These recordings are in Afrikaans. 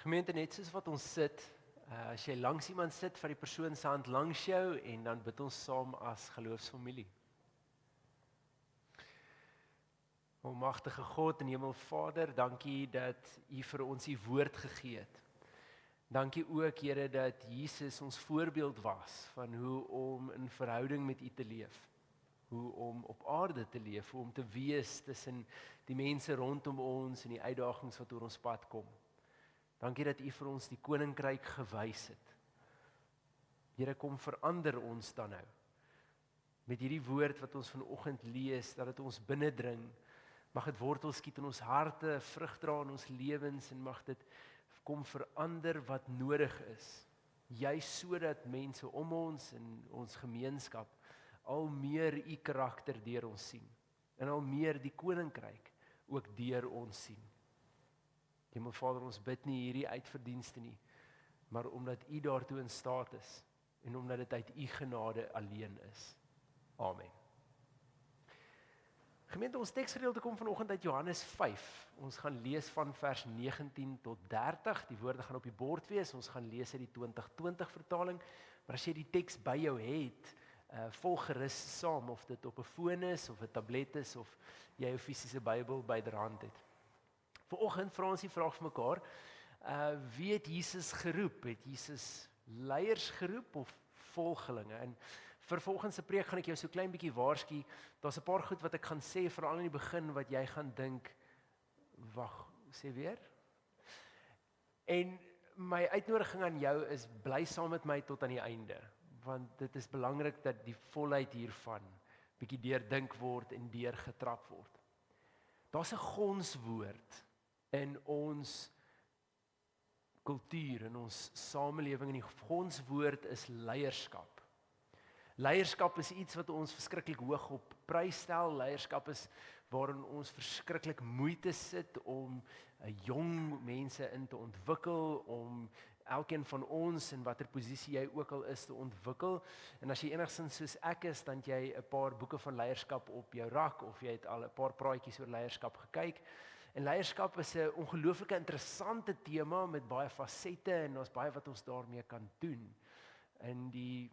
Gemeente, net soos wat ons sit, as jy langs iemand sit, vat die persoon se hand langs jou en dan bid ons saam as geloofsfamilie. Almagtige God en Hemelvader, dankie dat U vir ons U woord gegee het. Dankie ook, Here, dat Jesus ons voorbeeld was van hoe om in verhouding met U te leef. Hoe om op aarde te leef, hoe om te wees tussen die mense rondom ons en die uitdagings wat oor ons pad kom. Dankie dat U vir ons die koninkryk gewys het. Here, kom verander ons dan nou. Met hierdie woord wat ons vanoggend lees, dat dit ons binnendring, mag dit wortel skiet in ons harte, vrug dra in ons lewens en mag dit kom verander wat nodig is. Juis sodat mense om ons en ons gemeenskap al meer U karakter deur ons sien en al meer die koninkryk ook deur ons sien. Hemelvader, ons bid nie hierdie uitverdienste nie, maar omdat U daartoe in staat is en omdat dit uit U genade alleen is. Amen. Gemeente, ons teksgedeelte kom vanoggend uit Johannes 5. Ons gaan lees van vers 19 tot 30. Die woorde gaan op die bord wees. Ons gaan lees uit die 2020 vertaling. Maar as jy die teks by jou het, volg gerus saam, of dit op 'n foon is, of 'n tablet is, of jy 'n fisiese Bybel byderhand het. Vanoggend vra ons die vraag vir mekaar, wie het Jesus geroep? Het Jesus leiers geroep of volgelinge? En vir volgende se preek gaan ek jou so klein bietjie waarsku. Daar's 'n paar goed wat ek gaan sê, veral in die begin, wat jy gaan dink, wag, sê weer? En my uitnodiging aan jou is, bly saam met my tot aan die einde, want dit is belangrik dat die volheid hiervan bietjie deurdink word en deurgetrap word. Daar's 'n gonswoord in ons kultuur, in ons samelewing, en die gonswoord is leierskap. Leierskap is iets wat ons verskriklik hoog op prys stel. Leierskap is waarin ons verskriklik moeite sit om jong mense in te ontwikkel, om elkeen van ons in watter posisie jy ook al is te ontwikkel. En as jy enigstens soos ek is, dan het jy 'n paar boeke van leierskap op jou rak, of jy het al 'n paar praatjies oor leierskap gekyk. En leierskap is 'n ongelooflike interessante tema met baie fasette, en daar's baie wat ons daarmee kan doen. In die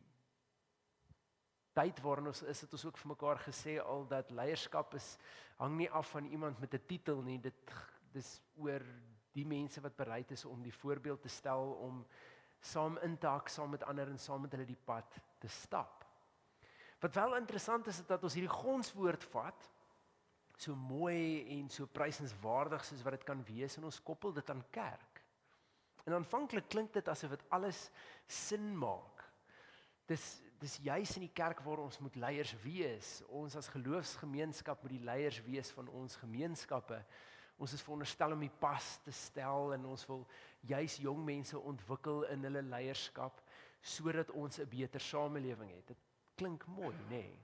tyd waarin ons is, het ons ook vir mekaar gesê al dat leierskap hang nie af van iemand met 'n titel nie. Dis oor die mense wat bereid is om die voorbeeld te stel, om saam in te hak, saam met ander en saam met hulle die pad te stap. Wat wel interessant is dat ons hierdie gonswoord vat, so mooi en so prysenswaardig soos wat dit kan wees, en ons koppel dit aan kerk. En aanvanklik klink dit asof dit alles sin maak. Dis juis in die kerk waar ons moet leiers wees. Ons as geloofsgemeenskap moet die leiers wees van ons gemeenskappe. Ons is veronderstel om die pas te stel, en ons wil juis jong mense ontwikkel in hulle leierskap, sodat ons 'n beter samelewing het. Dit klink mooi, nê? Nee.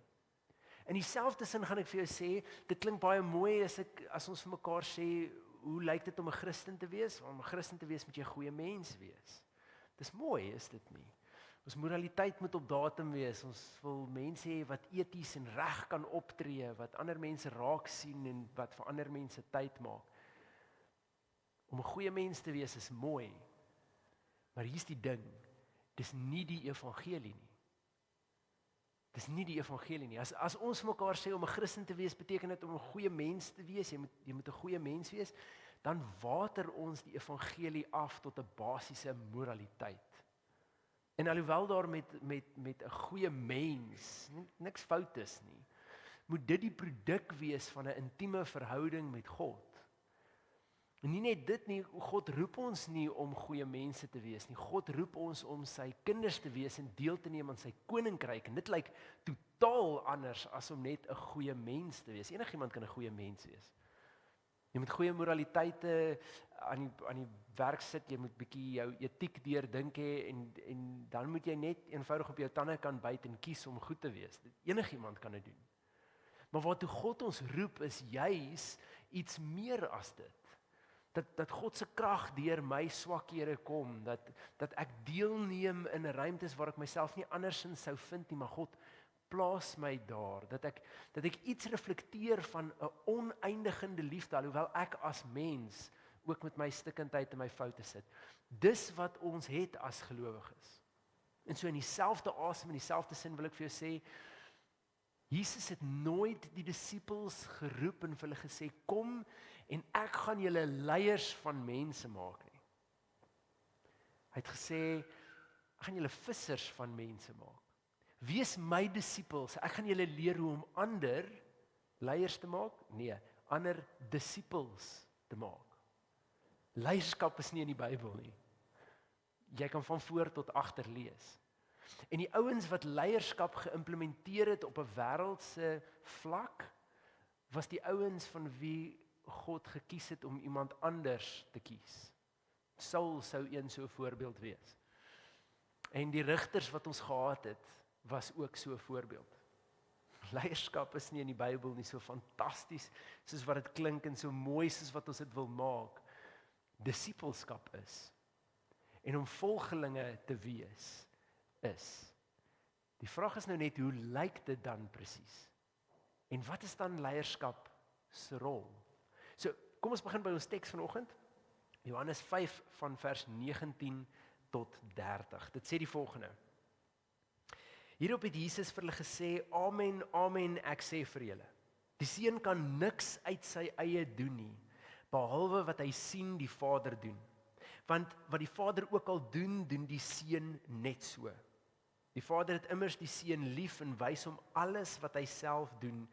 In dieselfde sin gaan ek vir jou sê, dit klink baie mooi as ons vir mekaar sê, hoe lyk dit om 'n Christen te wees? Om 'n Christen te wees moet jy 'n goeie mens wees. Dis mooi, is dit nie? Ons moraliteit moet op datum wees. Ons wil mense hê wat eties en reg kan optree, wat ander mense raak sien en wat vir ander mense tyd maak. Om 'n goeie mens te wees is mooi. Maar hier's die ding, dis nie die evangelie nie. Dis nie die evangelie nie. As ons mekaar sê om 'n Christen te wees, beteken dit om 'n goeie mens te wees, jy moet 'n goeie mens wees, dan water ons die evangelie af tot 'n basiese moraliteit. En alhoewel daar met 'n goeie mens niks fout is nie, moet dit die produk wees van 'n intieme verhouding met God. En nie net dit nie, God roep ons nie om goeie mense te wees nie. God roep ons om sy kinders te wees en deel te neem aan sy koninkryk. En dit lyk totaal anders as om net 'n goeie mens te wees. Enigiemand kan 'n goeie mens wees. Jy moet goeie moraliteite aan die werk sit, jy moet bietjie jou etiek deurdink hê, en dan moet jy net eenvoudig op jou tande kan byt en kies om goed te wees. Enigiemand kan dit doen. Maar waartoe God ons roep is juis iets meer as dit. Dat God se krag deur my swakhede kom, dat ek deelneem in 'n ruimtes waar ek myself nie andersins sou vind nie, maar God plaas my daar, dat ek iets reflekteer van 'n oneindigende liefde, alhoewel ek as mens ook met my stikkindheid en my foute sit. Dis wat ons het as gelowiges. En so in dieselfde asem, in dieselfde sin wil ek vir jou sê, Jesus het nooit die disippels geroep en vir hulle gesê, kom en ek gaan julle leiers van mense maak nie. Hy het gesê, ek gaan julle vissers van mense maak. Wees my disippels, ek gaan julle leer hoe om ander leiers te maak? Nee, ander disippels te maak. Leierskap is nie in die Bybel nie. Jy kan van voor tot agter lees. En die ouens wat leierskap geïmplementeer het op 'n wêreldse vlak, was die ouens van wie God gekies het om iemand anders te kies. Saul sou een so 'n voorbeeld wees. En die rigters wat ons gehad het, was ook so 'n voorbeeld. Leierskap is nie in die Bybel nie so fantasties soos wat dit klink en so mooi soos wat ons dit wil maak. Disippelskap is. En om volgelinge te wees is. Die vraag is nou net, hoe lyk dit dan presies? En wat is dan leierskap se rol? So, kom ons begin by ons teks vanoggend. Johannes 5 van vers 19 tot 30. Dit sê die volgende. Hierop het Jesus vir hulle gesê, amen, amen, ek sê vir julle. Die seun kan niks uit sy eie doen nie, behalwe wat hy sien die Vader doen. Want wat die Vader ook al doen, doen die seun net so. Die Vader het immers die seun lief en wys hom alles wat hy self doen,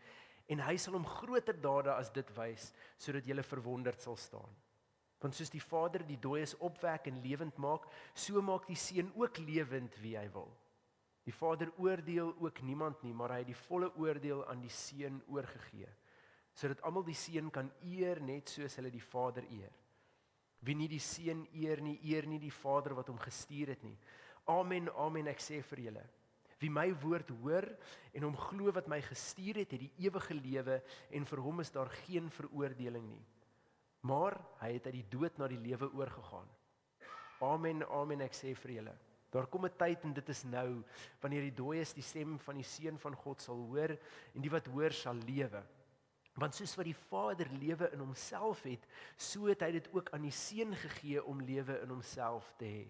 en hy sal hom groter dade as dit wys, sodat julle verwonderd sal staan. Want soos die Vader die dooies opwek en lewend maak, so maak die seun ook lewend wie hy wil. Die Vader oordeel ook niemand nie, maar hy het die volle oordeel aan die seun oorgegee, sodat almal die seun kan eer net soos hulle die Vader eer. Wie nie die seun eer nie die Vader wat hom gestuur het nie. Amen, amen, ek sê vir julle. Wie my woord hoor en hom glo wat my gestuur het die ewige lewe en vir hom is daar geen veroordeling nie. Maar hy het uit die dood na die lewe oorgegaan. Amen, amen, ek sê vir julle. Daar kom 'n tyd en dit is nou, wanneer die dooies die stem van die Seun van God sal hoor en die wat hoor sal lewe. Want soos wat die Vader lewe in homself het, so het hy dit ook aan die Seun gegee om lewe in homself te hê.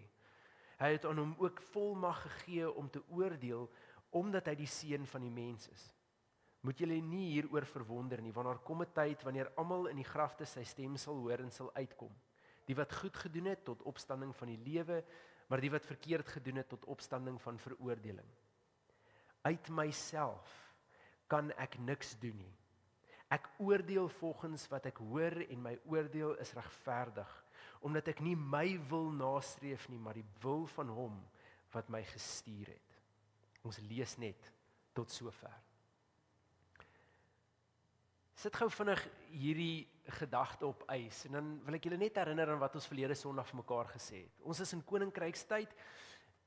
Hy het aan hom ook volmag gegee om te oordeel, omdat hy die Seun van die mens is. Moet julle nie hieroor verwonder nie, want daar kom 'n tyd wanneer almal in die grafte sy stem sal hoor en sal uitkom. Die wat goed gedoen het tot opstanding van die lewe, maar die wat verkeerd gedoen het tot opstanding van veroordeling. Uit myself kan ek niks doen nie. Ek oordeel volgens wat ek hoor en my oordeel is regverdig, omdat ek nie my wil nastreef nie, maar die wil van hom wat my gestuur het. Ons lees net tot sover. Sit gou vinnig hierdie gedagte op ys en dan wil ek julle net herinner aan wat ons verlede Sondag vir mekaar gesê het. Ons is in koninkrykstyd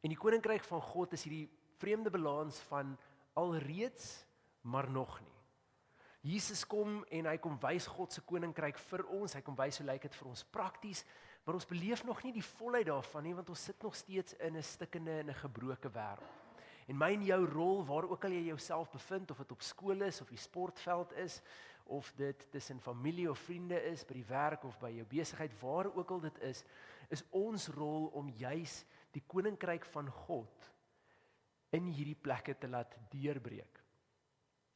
en die koninkryk van God is hierdie vreemde balans van alreeds, maar nog nie. Jesus kom en hy kom wys God se koninkryk vir ons, hy kom wys hoe lyk dit vir ons prakties, maar ons beleef nog nie die volheid daarvan nie, want ons sit nog steeds in 'n stikkende en 'n gebroke wêreld. En my en jou rol, waar ook al jy jouself bevind, of dit op skool is, of die sportveld is, of dit tussen familie of vriende is, by die werk of by jou besigheid, waar ook al dit is ons rol om juis die koninkryk van God in hierdie plekke te laat deurbreek.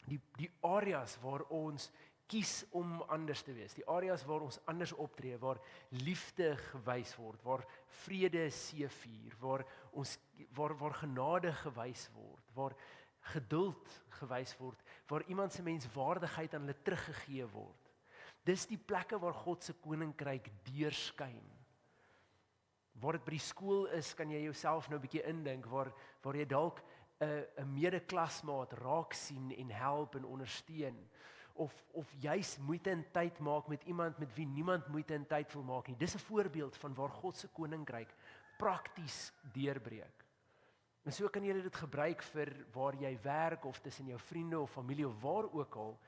Die areas waar ons kies om anders te wees, die areas waar ons anders optree, waar liefde gewys word, waar vrede seëvier, waar genade gewys word, waar geduld gewys word, waar iemand se menswaardigheid aan hulle teruggegee word. Dis die plekke waar God se koninkryk deurskyn. Waar dit by die skool is, kan jy jouself nou 'n bietjie indink, waar jy dalk 'n medeklasmaat raak sien en help en ondersteun, of juis moeite en tyd maak met iemand met wie niemand moeite en tyd wil maak nie. Dis 'n voorbeeld van waar God se koninkryk prakties deurbreek. En so kan jy dit gebruik vir waar jy werk of tussen jou vriende of familie of waar ook al.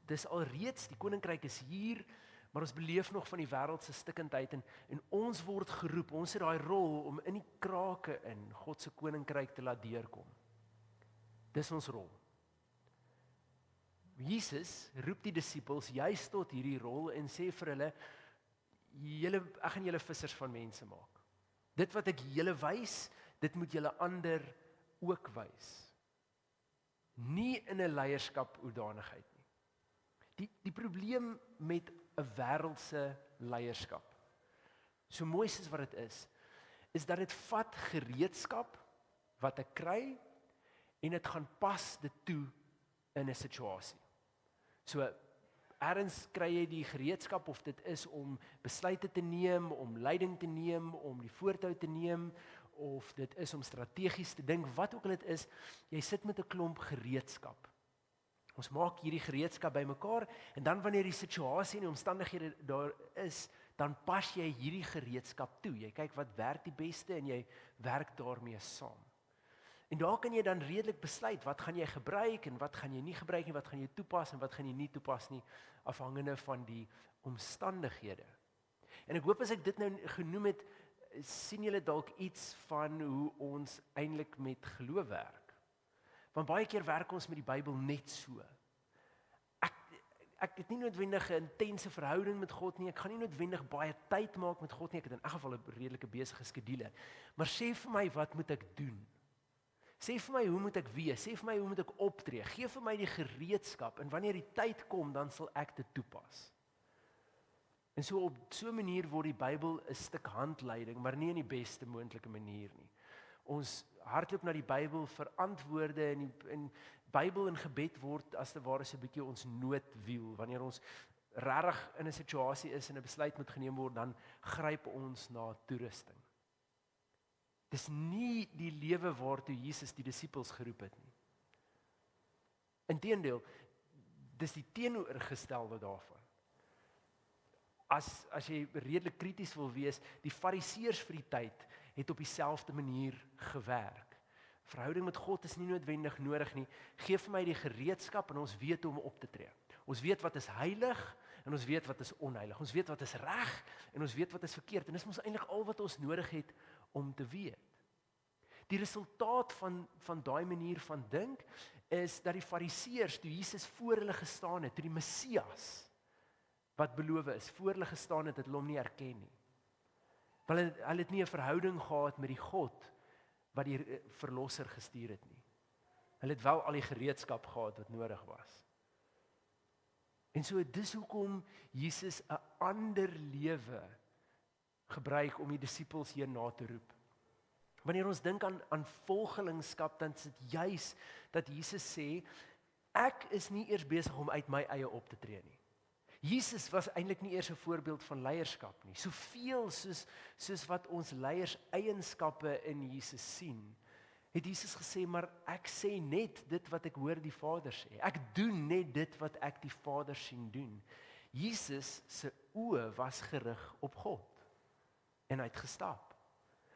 Dis alreeds, die koninkryk is hier, maar ons beleef nog van die wêreld se stikkindheid en ons word geroep, ons het daai rol om in die krake in God se koninkryk te laat deurkom. Dis ons rol. Jesus roep die disippels juist tot hierdie rol en sê vir hulle, ek gaan julle vissers van mense maak. Dit wat ek julle wys, dit moet julle ander ook wys. Nie in 'n leierskap hoedanigheid nie. Die probleem met 'n wêreldse leierskap, so mooi soos wat dit is dat dit vat gereedskap wat ek kry en dit gaan pas dit toe in 'n situasie. So ergens kry jy die gereedskap of dit is om besluite te neem, om leiding te neem, om die voortou te neem, of dit is om strategies te dink, wat ook al dit is, jy sit met 'n klomp gereedskap. Ons maak hierdie gereedskap bymekaar en dan wanneer die situasie en die omstandighede daar is, dan pas jy hierdie gereedskap toe. Jy kyk wat werk die beste en jy werk daarmee saam. En daar kan jy dan redelik besluit wat gaan jy gebruik en wat gaan jy nie gebruik nie, wat gaan jy toepas en wat gaan jy nie toepas nie, afhangende van die omstandighede. En ek hoop as ek dit nou genoem het, sien julle dalk iets van hoe ons eintlik met geloof werk. Want baie keer werk ons met die Bybel net so. Ek het nie noodwendig 'n intense verhouding met God nie, ek gaan nie noodwendig baie tyd maak met God nie, ek het in elk geval 'n redelike besige skedule. Maar sê vir my, wat moet ek doen? Sê vir my, hoe moet ek wees? Sê vir my, hoe moet ek optree? Gee vir my die gereedskap en wanneer die tyd kom, dan sal ek dit toepas. En so op so 'n manier word die Bybel 'n stuk handleiding, maar nie in die beste moontlike manier nie. Ons hardloop na die Bybel vir antwoorde en Bybel en gebed word as te ware so 'n bietjie ons noodwiel. Wanneer ons regtig in 'n situasie is en 'n besluit moet geneem word, dan gryp ons na toerusting. Dis nie die lewe waartoe Jesus die disippels geroep het nie. Inteendeel, dis die teenoorgestelde daarvan. As jy redelik krities wil wees, die fariseërs vir die tyd het op dieselfde manier gewerk. Verhouding met God is nie noodwendig nodig nie. Geef vir my die gereedskap en ons weet hoe om op te tree. Ons weet wat is heilig en ons weet wat is onheilig. Ons weet wat is reg en ons weet wat is verkeerd. En dis mos eintlik al wat ons nodig het om te weet. Die resultaat van daai manier van dink is dat die fariseërs, toe Jesus voor hulle gestaan het, toe die Messias wat beloof is, voor hulle gestaan het hulle hom nie erken nie. Want hulle het nie 'n verhouding gehad met die God wat die verlosser gestuur het nie. Hulle het wel al die gereedskap gehad wat nodig was. En so dis hoekom Jesus 'n ander lewe gebruik om die disippels hierna te roep. Wanneer ons dink aan volgelingskap, dan is dit juis dat Jesus sê, ek is nie eers besig om uit my eie op te tree nie. Jesus was eintlik nie eers 'n voorbeeld van leierskap nie. Soveel soos wat ons leiers eienskappe in Jesus sien, het Jesus gesê, maar ek sê net dit wat ek hoor die Vader sê. Ek doen net dit wat ek die Vader sien doen. Jesus se oë was gerig op God en hy het gestap.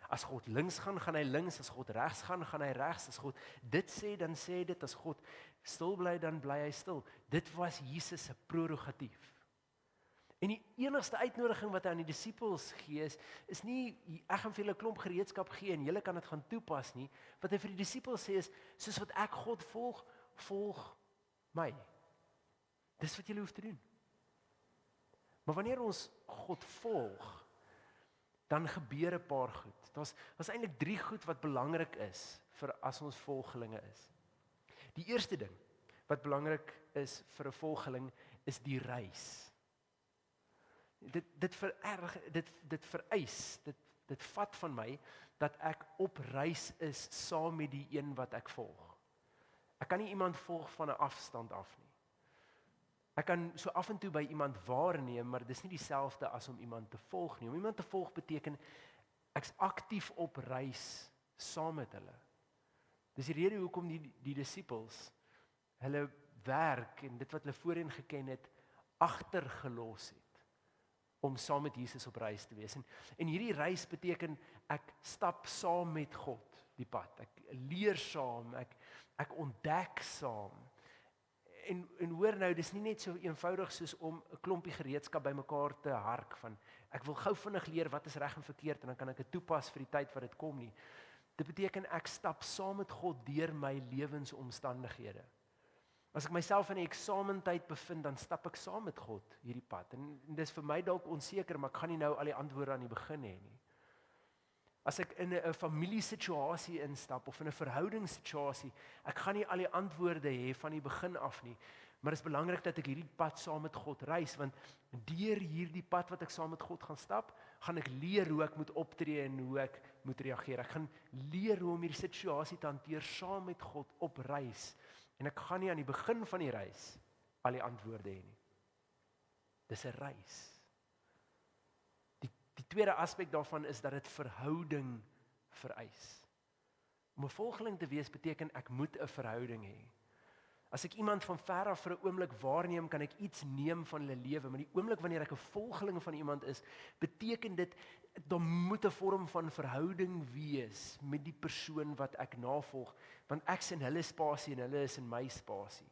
As God links gaan, gaan hy links. As God regs gaan, gaan hy regs. As God dit sê, dan sê hy dit. As God stil bly, dan bly hy stil. Dit was Jesus se prerogatief. En die enigste uitnodiging wat hy aan die disippels gee is nie, ek gaan vir julle 'n klomp gereedskap gee en julle kan dit gaan toepas nie. Wat hy vir die disippels sê is, soos wat ek God volg, volg my. Dis wat julle hoef te doen. Maar wanneer ons God volg, dan gebeur 'n paar goed. Daar's eintlik 3 goed wat belangrik is vir as ons volgelinge is. Die eerste ding wat belangrik is vir 'n volgeling is die reis. Dit vereis, dit vat van my dat ek op reis is saam met die een wat ek volg. Ek kan nie iemand volg van 'n afstand af nie. Ek kan so af en toe by iemand waarneem, maar dis nie dieselfde as om iemand te volg nie. Om iemand te volg beteken ek's aktief op reis saam met hulle. Dis die rede hoekom die disippels hulle werk en dit wat hulle voorheen geken het agtergelos het om saam met Jesus op reis te wees. En hierdie reis beteken ek stap saam met God die pad. Ek leer saam, ek ontdek saam. En hoor nou, dis nie net so eenvoudig soos om 'n klompie gereedskap bymekaar te hark van ek wil gou vinnig leer wat is reg en verkeerd en dan kan ek dit toepas vir die tyd wat dit kom nie. Dit beteken ek stap saam met God deur my lewensomstandighede. As ek myself in 'n eksamentyd bevind, dan stap ek saam met God hierdie pad. En dis vir my dalk onseker, maar ek gaan nie nou al die antwoorde aan die begin hê nie. As ek in 'n familiesituasie instap of in 'n verhoudingssituasie, ek gaan nie al die antwoorde hê van die begin af nie. Maar dit is belangrik dat ek hierdie pad saam met God reis, want deur hierdie pad wat ek saam met God gaan stap, gaan ek leer hoe ek moet optree en hoe ek moet reageer. Ek gaan leer hoe om hierdie situasie te hanteer saam met God op reis. En ek gaan nie aan die begin van die reis al die antwoorde hê nie. Dis 'n reis. Die tweede aspek daarvan is dat dit verhouding vereis. Om 'n volgeling te wees beteken ek moet 'n verhouding hê. As ek iemand van ver af vir 'n oomblik waarneem, kan ek iets neem van hulle lewe, maar die oomblik wanneer ek 'n volgeling van iemand is, beteken dit daar moet 'n vorm van verhouding wees met die persoon wat ek navolg, want ek is in hulle spasie en hulle is in my spasie.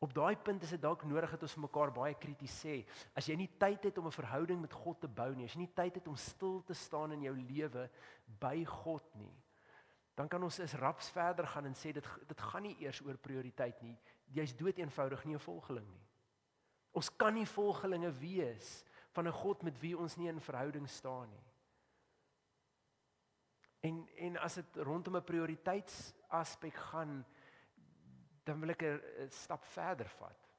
Op daai punt is dit dalk nodig dat ons vir mekaar baie krities sê. As jy nie tyd het om 'n verhouding met God te bou nie, as jy nie tyd het om stil te staan in jou lewe by God nie, dan kan ons eens raps verder gaan en sê dit gaan nie eers oor prioriteit nie. Jy's dood eenvoudig nie 'n volgeling nie. Ons kan nie volgelinge wees van 'n God met wie ons nie in verhouding staan nie. En as dit rondom 'n prioriteitsaspek gaan, dan wil ek 'n stap verder vat.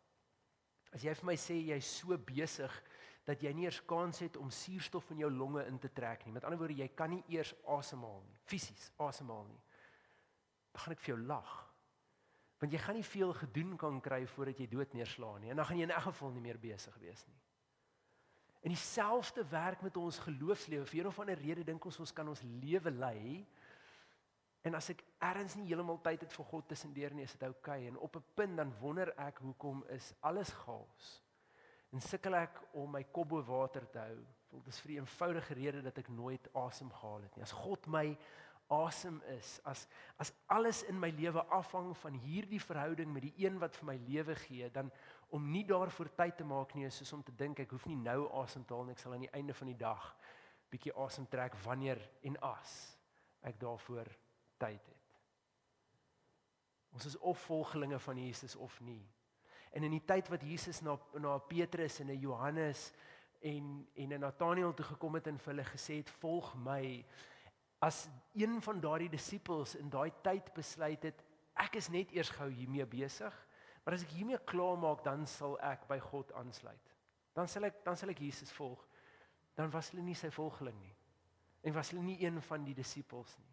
As jy vir my sê jy's so besig dat jy nie eers kans het om suurstof in jou longe in te trek nie. Met ander woorde, jy kan nie eers asemhaal nie, fisies asemhaal nie. Dan gaan ek vir jou lag. Want jy gaan nie veel gedoen kan kry voordat jy dood neerslaan nie. En dan gaan jy in elk geval nie meer besig wees nie. En dieselfde werk met ons geloofslewe. Vir een of ander rede dink ons kan ons lewe lei. En as ek ergens nie heeltemal tyd het vir God tussendeur nie, is dit oukei. En op 'n punt dan wonder ek hoekom is alles chaos. En sukkel ek om my kop bo water te hou. Dit is vir die eenvoudige rede dat ek nooit asem gehaal het nie. As God my asem is, as alles in my lewe afhang van hierdie verhouding met die een wat vir my lewe gee, dan om nie daarvoor tyd te maak nie, is soos om te dink ek hoef nie nou asem te haal nie, ek sal aan die einde van die dag bietjie asem trek wanneer en as ek daarvoor tyd het. Ons is of volgelinge van Jesus of nie. En in die tyd wat Jesus na Petrus en 'n Johannes en 'n Nathanael toe gekom het en vir hulle gesê het, volg my, as een van daardie disippels in daai tyd besluit het, ek is net eers gou hiermee besig, maar as ek hiermee klaar maak, dan sal ek by God aansluit. Dan sal ek Jesus volg. Dan was hulle nie sy volgeling nie. En was hulle nie een van die disippels nie.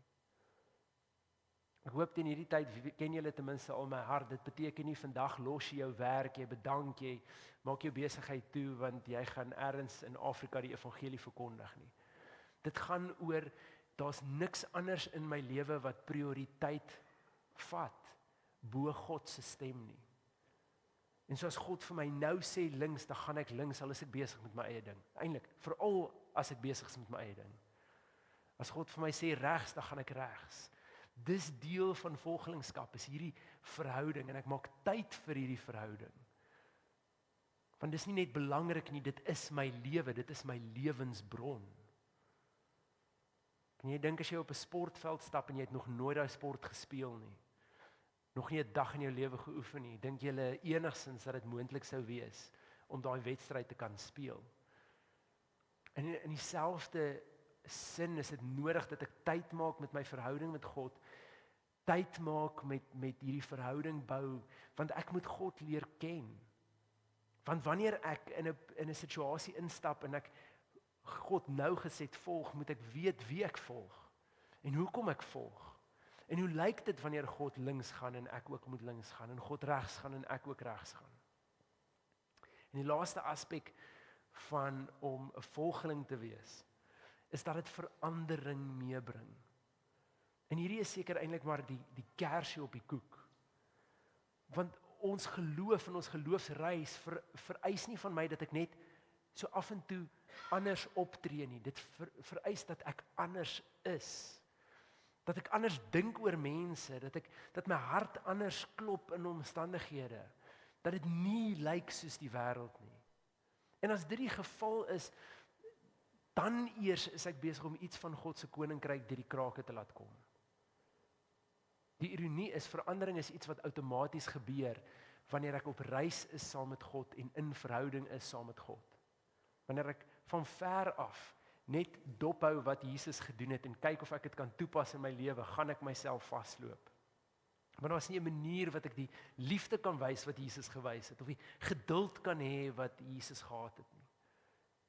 Ek hoop teen hierdie tyd ken julle ten minste al my hart. Dit beteken nie vandag los jy jou werk, jy bedank, jy maak jou besigheid toe want jy gaan ergens in Afrika die evangelie verkondig nie. Dit gaan oor daar's niks anders in my lewe wat prioriteit vat bo God se stem nie. En soos God vir my nou sê links, dan gaan ek links al is ek besig met my eie ding. Eintlik, veral as ek besig is met my eie ding. As God vir my sê regs, dan gaan ek regs. Dis deel van volgelingskap, is hierdie verhouding en ek maak tyd vir hierdie verhouding. Want dis nie net belangrik nie, dit is my lewe, dit is my lewensbron. Kan jy dink as jy op 'n sportveld stap en jy het nog nooit daai sport gespeel nie, nog nie 'n dag in jou lewe geoefen nie, dink jy enigsins dat dit moontlik sou wees om daai wedstryd te kan speel? En in dieselfde sin is dit nodig dat ek tyd maak met my verhouding met God, tyd maak met hierdie verhouding bou, want ek moet God leer ken. Want wanneer ek in 'n situasie instap en ek God nou gesed volg, moet ek weet wie ek volg en hoekom ek volg. En hoe lyk dit wanneer God links gaan en ek ook moet links gaan en God regs gaan en ek ook regs gaan? En die laaste aspek van om 'n volgeling te wees, is dat dit verandering meebring. En hierdie is seker eintlik maar die kersie op die koek. Want ons geloof en ons geloofsreis vereis nie van my dat ek net so af en toe anders optree nie. Dit vereis dat ek anders is. Dat ek anders dink oor mense, dat my hart anders klop in omstandighede. Dat dit nie lyk soos die wêreld nie. En as dit die geval is, dan eers is ek besig om iets van God se koninkryk deur die krake te laat kom. Die ironie is, verandering is iets wat outomaties gebeur wanneer ek op reis is saam met God en in verhouding is saam met God. Wanneer ek van ver af net dophou wat Jesus gedoen het en kyk of ek dit kan toepas in my lewe, gaan ek myself vasloop. Maar daar is nie 'n manier wat ek die liefde kan wys wat Jesus gewys het, of die geduld kan hê wat Jesus gehad het nie.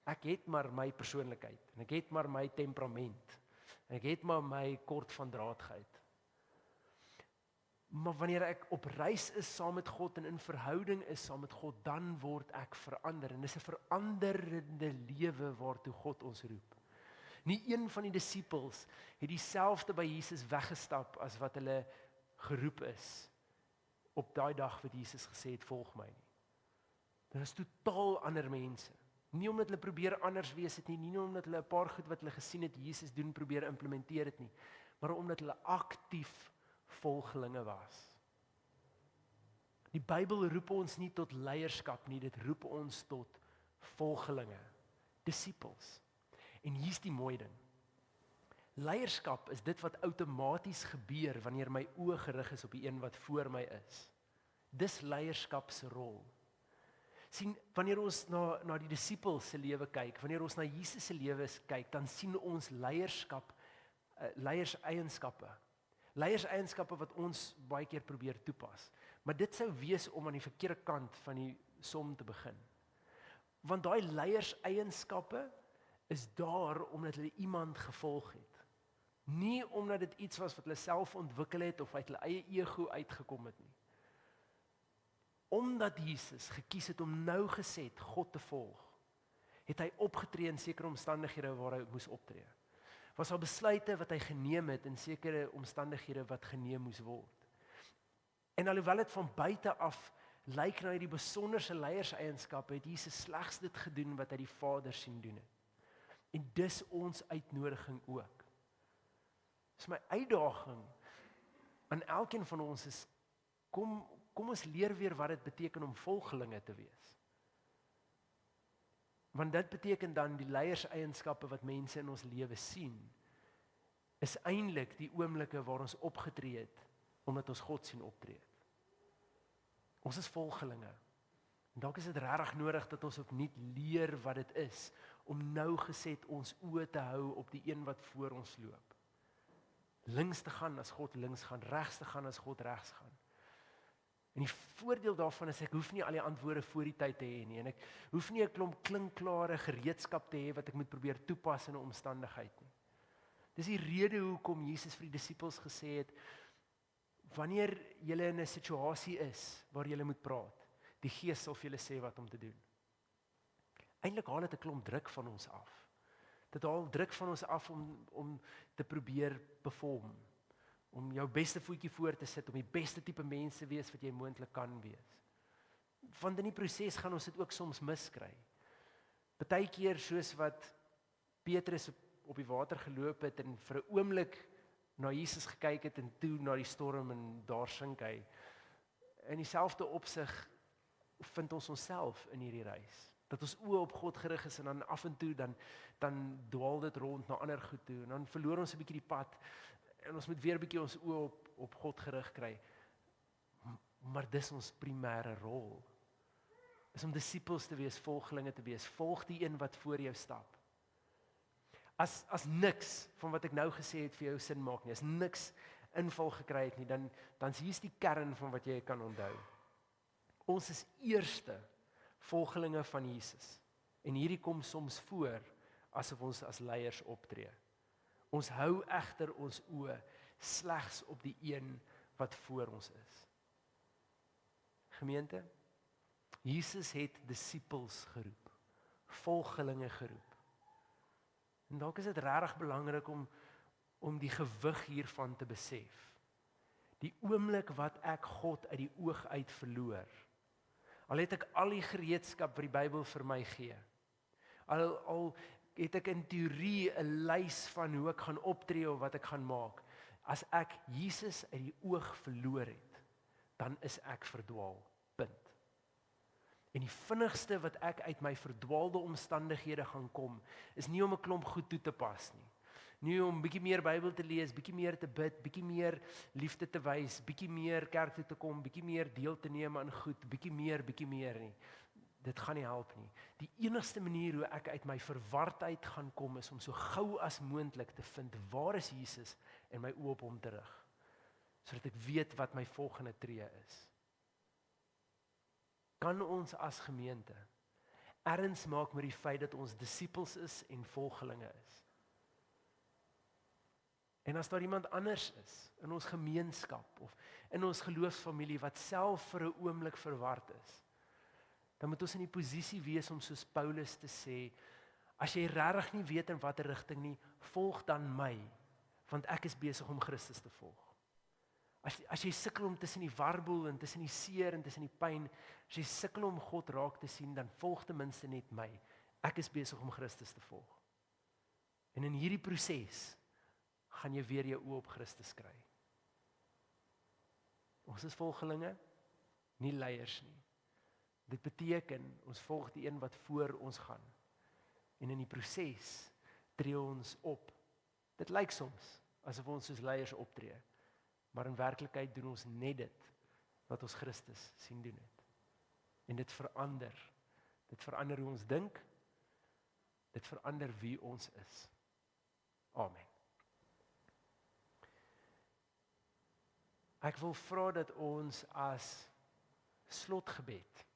Ek het maar my persoonlikheid, en ek het maar my temperament, en ek het maar my kort van draadgheid. Maar wanneer ek op reis is saam met God en in verhouding is saam met God, dan word ek verander. En dis 'n veranderende lewe waartoe God ons roep. Nie een van die disippels het dieselfde by Jesus weggestap as wat hulle geroep is op daai dag wat Jesus gesê het, volg my nie. Dit is totaal ander mense. Nie omdat hulle probeer anders wees het nie omdat hulle 'n paar goed wat hulle gesien het Jesus doen probeer implementeer het nie, maar omdat hulle aktief volgelinge was. Die Bybel roep ons nie tot leierskap nie, dit roep ons tot volgelinge, disciples. En hier's die mooi ding. Leierskap is dit wat outomaties gebeur wanneer my oë gerig is op die een wat voor my is. Dis leierskap se rol. Sien, wanneer ons na die disipels se lewe kyk, wanneer ons na Jesus se lewe kyk, dan sien ons leierseienskappe. Leierseienskappe wat ons baie keer probeer toepas. Maar dit sou wees om aan die verkeerde kant van die som te begin. Want daai leierseienskappe is daar omdat hulle iemand gevolg het. Nie omdat dit iets was wat hulle self ontwikkel het of uit hulle eie ego uitgekom het nie. Omdat Jesus gekies het om nougeset God te volg, het hy opgetree in sekere omstandighede waar hy moes optree. Was al besluite wat hy geneem het in sekere omstandighede wat geneem moes word. En alhoewel dit van buite af lyk na hierdie besonderse leierseienskappe, het Jesus slegs dit gedoen wat hy die Vader sien doen het. En dis ons uitnodiging ook. Dis my uitdaging aan elkeen van ons is, kom ons leer weer wat dit beteken om volgelinge te wees. Want dit beteken dan die leierseienskappe wat mense in ons lewe sien, is eintlik die oomblikke waar ons opgetree het, omdat ons God sien optree het. Ons is volgelinge. En dalk is dit regtig nodig dat ons opnuut leer wat dit is, om nougeset ons oë te hou op die een wat voor ons loop. Links te gaan as God links gaan, regs te gaan as God regs gaan. En die voordeel daarvan is ek hoef nie al die antwoorde voor die tyd te hê nie, en ek hoef nie 'n klomp klinkklare gereedskap te hê wat ek moet probeer toepas in 'n omstandigheid nie. Dis die rede hoekom Jesus vir die disippels gesê het, wanneer julle in 'n situasie is waar julle moet praat, die Gees sal vir julle sê wat om te doen. Eintlik haal dit 'n klomp druk van ons af. Dit haal druk van ons af om te probeer perform, om jou beste voetjie voor te sit, om die beste tipe mens te wees wat jy moontlik kan wees. Want in die proses gaan ons dit ook soms miskry. Partykeer soos wat Petrus op die water geloop het en vir 'n oomblik na Jesus gekyk het en toe na die storm en daar sink hy. In dieselfde opsig vind ons onsself in hierdie reis. Dat ons oë op God gerig is en dan af en toe dan dwaal dit rond na ander goed toe en dan verloor ons 'n bietjie die pad en ons moet weer 'n bietjie ons oë op God gerig kry. Maar dis ons primêre rol. Is om disippels te wees, volgelinge te wees. Volg die een wat voor jou stap. As niks van wat ek nou gesê het vir jou sin maak nie, as niks inval gekry het nie, dan is hier's die kern van wat jy kan onthou. Ons is eerste volgelinge van Jesus. En hierdie kom soms voor asof ons as leiers optree. Ons hou egter ons oë slegs op die een wat voor ons is. Gemeente, Jesus het disippels geroep, volgelinge geroep. En dalk is dit regtig belangrik om die gewig hiervan te besef. Die oomblik wat ek God uit die oog uit verloor, al het ek al die gereedskap wat die Bybel vir my gee, al het ek in teorie 'n lys van hoe ek gaan optree of wat ek gaan maak, as ek Jesus uit die oog verloor het, dan is ek verdwaal, punt. En die vinnigste wat ek uit my verdwaalde omstandighede gaan kom, is nie om 'n klomp goed toe te pas nie. Nie om bietjie meer Bybel te lees, bietjie meer te bid, bietjie meer liefde te wys, bietjie meer kerk toe te kom, bietjie meer deel te neem aan goed, bietjie meer nie. Dit gaan nie help nie. Die enigste manier hoe ek uit my verwardheid gaan kom is om so gou as moontlik te vind waar is Jesus en my oë op hom te rig, sodat ek weet wat my volgende tree is. Kan ons as gemeente erns maak met die feit dat ons disippels is en volgelinge is? En as daar iemand anders is in ons gemeenskap of in ons geloofsfamilie wat self vir 'n oomblik verward is, dan moet ons in die posisie wees om soos Paulus te sê, as jy regtig nie weet in watter rigting nie, volg dan my, want ek is besig om Christus te volg. As jy sukkel om tussen die warboel en tussen die seer en tussen die pyn, as jy sukkel om God raak te sien, dan volg ten minste net my. Ek is besig om Christus te volg. En in hierdie proses gaan jy weer jou oë op Christus kry. Ons is volgelinge, nie leiers nie. Dit beteken, ons volg die een wat voor ons gaan. En in die proses tree ons op. Dit lyk soms asof ons soos leiers optree, maar in werklikheid doen ons net dit wat ons Christus sien doen het. En dit verander. Dit verander hoe ons dink. Dit verander wie ons is. Amen. Ek wil vra dat ons as slotgebed